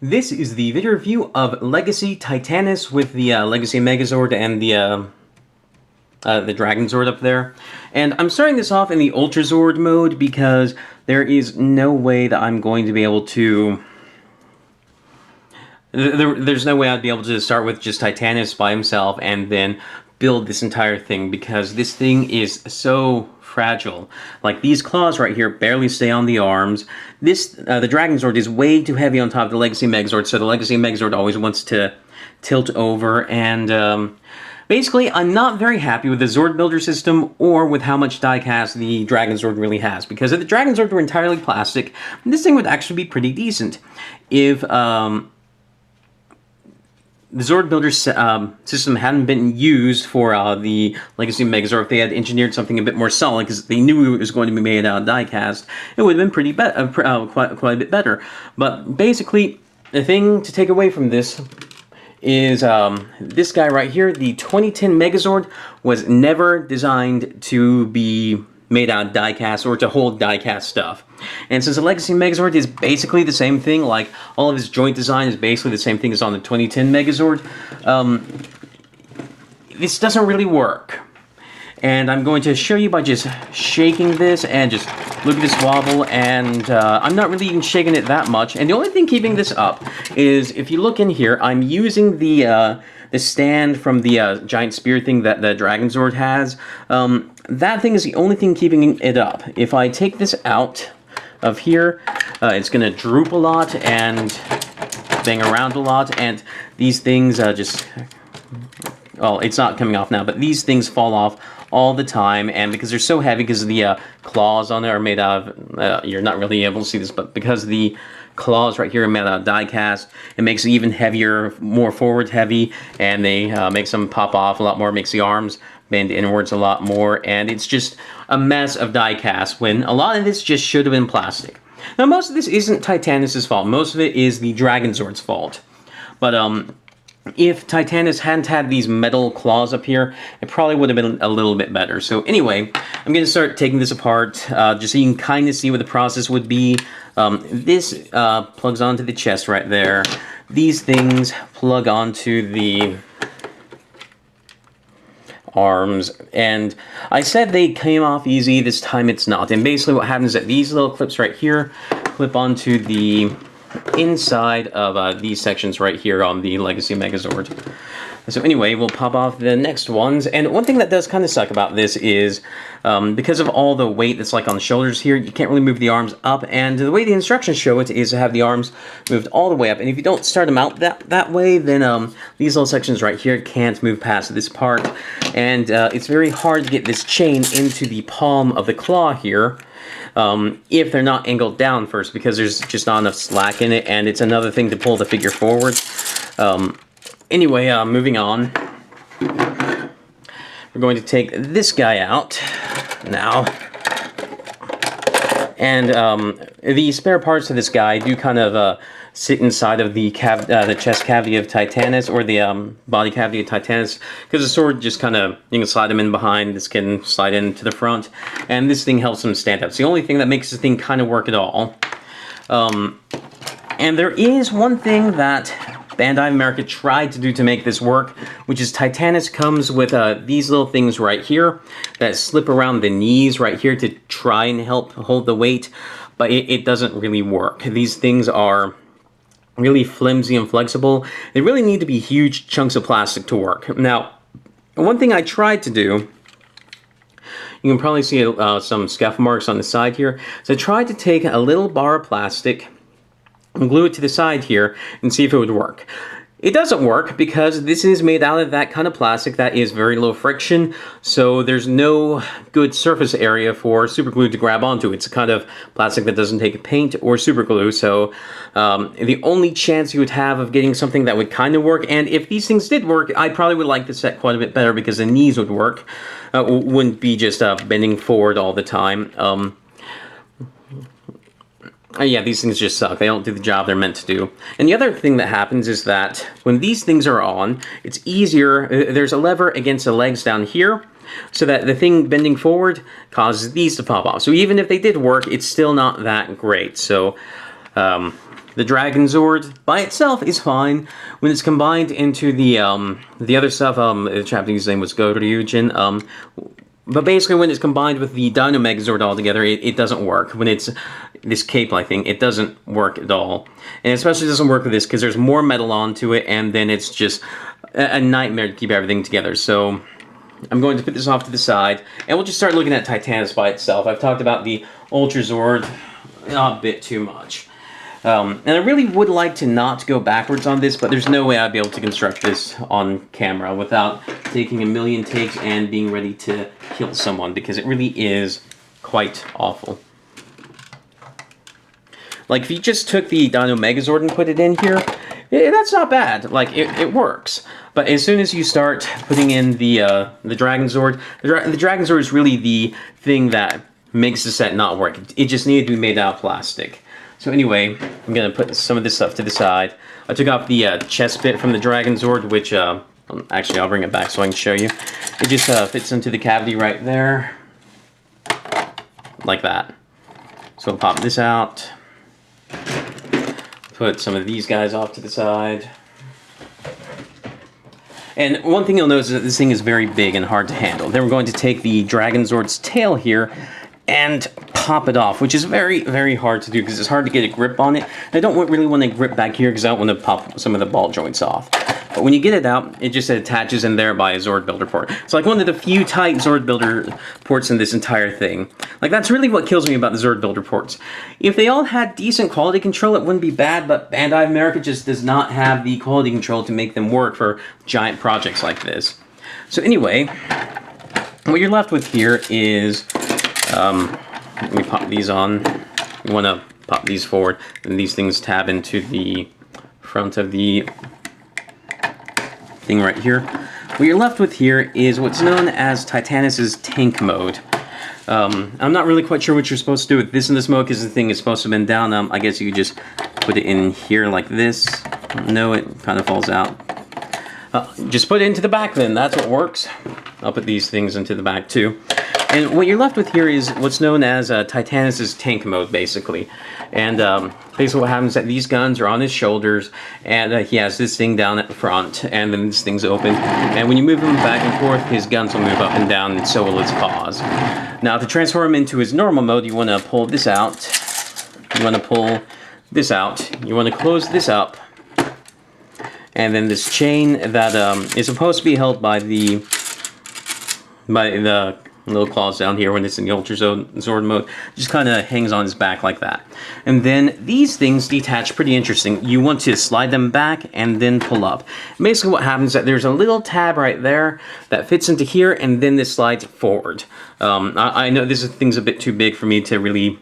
This is the video review of Legacy Titanus with the Legacy Megazord and the Dragonzord up there. And I'm starting this off in the Ultrazord mode because there is no way that I'm going to be able to... There's no way I'd be able to start with just Titanus by himself and then build this entire thing, because this thing is so fragile. Like, these claws right here barely stay on the arms. The Dragonzord is way too heavy on top of the Legacy Megazord, so the Legacy Megazord always wants to tilt over, and basically, I'm not very happy with the Zord builder system or with how much diecast the Dragonzord really has, because if the Dragonzord were entirely plastic, this thing would actually be pretty decent. If the Zord builder system hadn't been used for the Legacy Megazord, if they had engineered something a bit more solid, because they knew it was going to be made out of diecast, it would have been pretty quite a bit better. But basically, the thing to take away from this is this guy right here. The 2010 Megazord was never designed to be made out of diecast or to hold diecast stuff. And since the Legacy Megazord is basically the same thing, like all of his joint design is basically the same thing as on the 2010 Megazord, this doesn't really work. And I'm going to show you by just shaking this, and just look at this wobble, and I'm not really even shaking it that much. And the only thing keeping this up is, if you look in here, I'm using the stand from the giant spear thing that the Dragonzord has. That thing is the only thing keeping it up. If I take this out of here, it's going to droop a lot and bang around a lot, and these things just... Well, it's not coming off now, but these things fall off all the time, and because they're so heavy, because the claws on it are made out of... you're not really able to see this, but because the claws right here are made out of diecast, it makes it even heavier, more forward heavy, and they makes them pop off a lot more, makes the arms bend inwards a lot more, and it's just a mess of diecast, when a lot of this just should have been plastic. Now, most of this isn't Titanus' fault. Most of it is the Dragonzord's fault. But if Titanus hadn't had these metal claws up here, it probably would have been a little bit better. So anyway, I'm going to start taking this apart, just so you can kind of see what the process would be. This plugs onto the chest right there. These things plug onto the arms, and I said they came off easy. This time it's not. And basically what happens is that these little clips right here clip onto the inside of these sections right here on the Legacy Megazord. So anyway, we'll pop off the next ones. And one thing that does kind of suck about this is, because of all the weight that's like on the shoulders here, you can't really move the arms up, and the way the instructions show it is to have the arms moved all the way up. And if you don't start them out that way, then these little sections right here can't move past this part, and it's very hard to get this chain into the palm of the claw here, if they're not angled down first, because there's just not enough slack in it, and it's another thing to pull the figure forward. Anyway, moving on. We're going to take this guy out now. And the spare parts of this guy do kind of sit inside of the chest cavity of Titanus, or the body cavity of Titanus, because the sword just kind of, you can slide them in behind, this can slide into the front, and this thing helps them stand up. It's the only thing that makes this thing kind of work at all. And there is one thing that Bandai America tried to do to make this work, which is Titanus comes with these little things right here that slip around the knees right here to try and help hold the weight, but it doesn't really work. These things are really flimsy and flexible. They really need to be huge chunks of plastic to work. Now, one thing I tried to do, you can probably see some scuff marks on the side here, so I tried to take a little bar of plastic and glue it to the side here and see if it would work. It doesn't work, because this is made out of that kind of plastic that is very low friction, so there's no good surface area for super glue to grab onto. It's a kind of plastic that doesn't take paint or super glue, so the only chance you would have of getting something that would kind of work, and if these things did work, I probably would like the set quite a bit better, because the knees would work, wouldn't be just bending forward all the time. Yeah, these things just suck. They don't do the job they're meant to do. And the other thing that happens is that when these things are on, it's easier. There's a lever against the legs down here, so that the thing bending forward causes these to pop off. So even if they did work, it's still not that great. So The Dragonzord by itself is fine. When it's combined into the other stuff, the Japanese name was Goryujin, but basically when it's combined with the Dino Megazord altogether, it doesn't work. When it's this cape-like thing, it doesn't work at all. And especially doesn't work with this because there's more metal onto it, and then it's just a nightmare to keep everything together. So I'm going to put this off to the side, and we'll just start looking at Titanus by itself. I've talked about the Ultrazord a bit too much. And I really would like to not go backwards on this, but there's no way I'd be able to construct this on camera without taking a million takes and being ready to kill someone, because it really is quite awful. Like, if you just took the Dino Megazord and put it in here, that's not bad. Like, it works. But as soon as you start putting in the Dragonzord, the Dragonzord is really the thing that makes the set not work. It just needed to be made out of plastic. So anyway, I'm going to put some of this stuff to the side. I took off the chest bit from the Dragonzord, which, actually I'll bring it back so I can show you. It just fits into the cavity right there, like that. So I'll pop this out, put some of these guys off to the side. And one thing you'll notice is that this thing is very big and hard to handle. Then we're going to take the Dragonzord's tail here and pop it off, which is very, very hard to do because it's hard to get a grip on it. I don't really want to grip back here because I don't want to pop some of the ball joints off. But when you get it out, it just attaches in there by a Zord Builder port. It's like one of the few tight Zord Builder ports in this entire thing. Like, that's really what kills me about the Zord Builder ports. If they all had decent quality control, it wouldn't be bad, but Bandai America just does not have the quality control to make them work for giant projects like this. So anyway, what you're left with here is, let me pop these on. You want to pop these forward, and these things tab into the front of the thing right here. What you're left with here is what's known as Titanus's tank mode. I'm not really quite sure what you're supposed to do with this in this mode because the thing is supposed to bend down. I guess you could just put it in here like this. No, it kind of falls out. Just put it into the back then. That's what works. I'll put these things into the back too. And what you're left with here is what's known as Titanus's tank mode, basically. And basically what happens is that these guns are on his shoulders, and he has this thing down at the front, and then this thing's open. And when you move him back and forth, his guns will move up and down, and so will his paws. Now, to transform him into his normal mode, you want to pull this out. You want to pull this out. You want to close this up. And then this chain that is supposed to be held by the little claws down here when it's in the Ultrazord mode, just kind of hangs on his back like that. And then these things detach pretty interesting. You want to slide them back and then pull up. Basically what happens is that there's a little tab right there that fits into here, and then this slides forward. I know this thing's a bit too big for me to really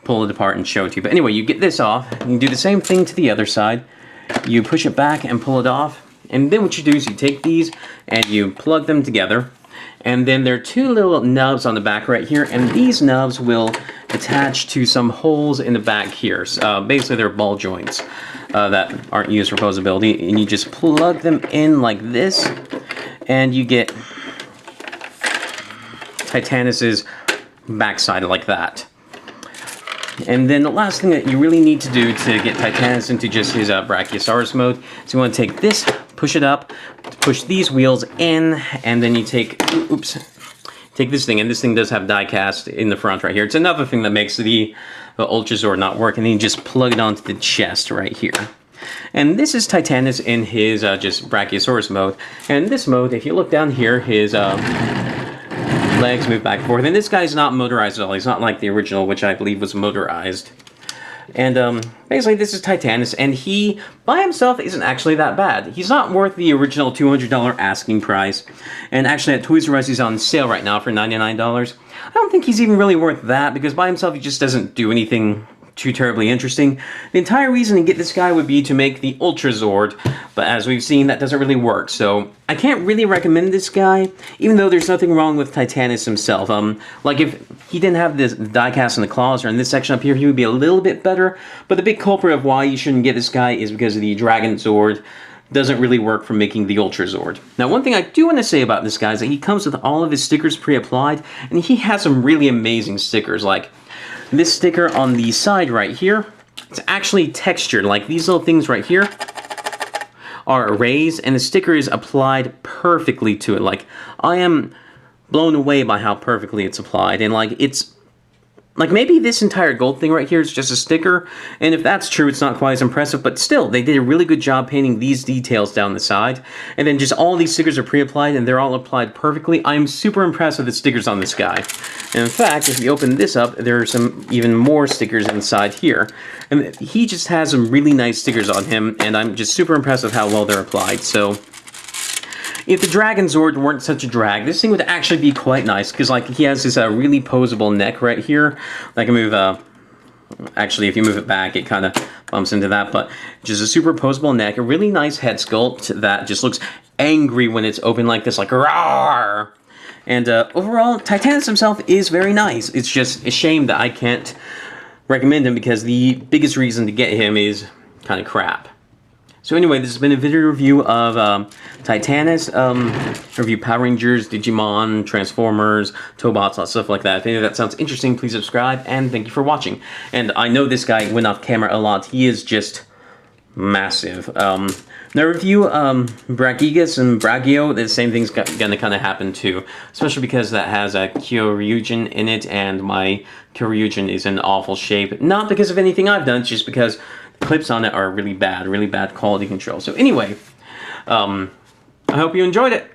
pull it apart and show it to you. But anyway, you get this off. You can do the same thing to the other side. You push it back and pull it off. And then what you do is you take these and you plug them together. And then there are two little nubs on the back right here, and these nubs will attach to some holes in the back here. Basically, they're ball joints that aren't used for posability, and you just plug them in like this, and you get Titanus's backside like that. And then the last thing that you really need to do to get Titanus into just his Brachiosaurus mode is you want to take this, push it up, push these wheels in, and then you take this thing, and this thing does have die cast in the front right here. It's another thing that makes the Ultrazord not work, and then you just plug it onto the chest right here. And this is Titanus in his just Brachiosaurus mode. And in this mode, if you look down here, his legs move back and forth, and this guy's not motorized at all. He's not like the original, which I believe was motorized. And basically this is Titanus, and he by himself isn't actually that bad. He's not worth the original $200 asking price, and actually at Toys R Us he's on sale right now for $99. I don't think he's even really worth that, because by himself he just doesn't do anything too terribly interesting. The entire reason to get this guy would be to make the Ultrazord, but as we've seen, that doesn't really work. So I can't really recommend this guy, even though there's nothing wrong with Titanus himself. Like if he didn't have this die-cast in the claws or in this section up here, he would be a little bit better. But the big culprit of why you shouldn't get this guy is because of the Dragonzord doesn't really work for making the Ultrazord. Now, one thing I do want to say about this guy is that he comes with all of his stickers pre-applied, and he has some really amazing stickers, like this sticker on the side right here. it's actually textured. Like these little things right here are raised, and the sticker is applied perfectly to it. Like, I am blown away by how perfectly it's applied, and like it's like maybe this entire gold thing right here is just a sticker, and if that's true, it's not quite as impressive, but still, they did a really good job painting these details down the side, and then just all these stickers are pre-applied, and they're all applied perfectly. I'm super impressed with the stickers on this guy. And in fact, if you open this up, there are some even more stickers inside here, and he just has some really nice stickers on him, and I'm just super impressed with how well they're applied. So if the Dragonzord weren't such a drag, this thing would actually be quite nice, because like he has this really posable neck right here. I can move, actually if you move it back, it kind of bumps into that, but just a super posable neck, a really nice head sculpt that just looks angry when it's open like this, like roar. And overall, Titanus himself is very nice. It's just a shame that I can't recommend him, because the biggest reason to get him is kind of crap. So anyway, this has been a video review of Titanus, review Power Rangers, Digimon, Transformers, Tobots, stuff like that. If any of that sounds interesting, please subscribe, and thank you for watching. And I know this guy went off camera a lot. He is just massive. Now review Brachiosaurus and Brachio, the same thing's gonna kind of happen too, especially because that has a Kyoryugen in it, and my Kyoryugen is in awful shape. Not because of anything I've done, it's just because the clips on it are really bad quality control. So anyway, I hope you enjoyed it.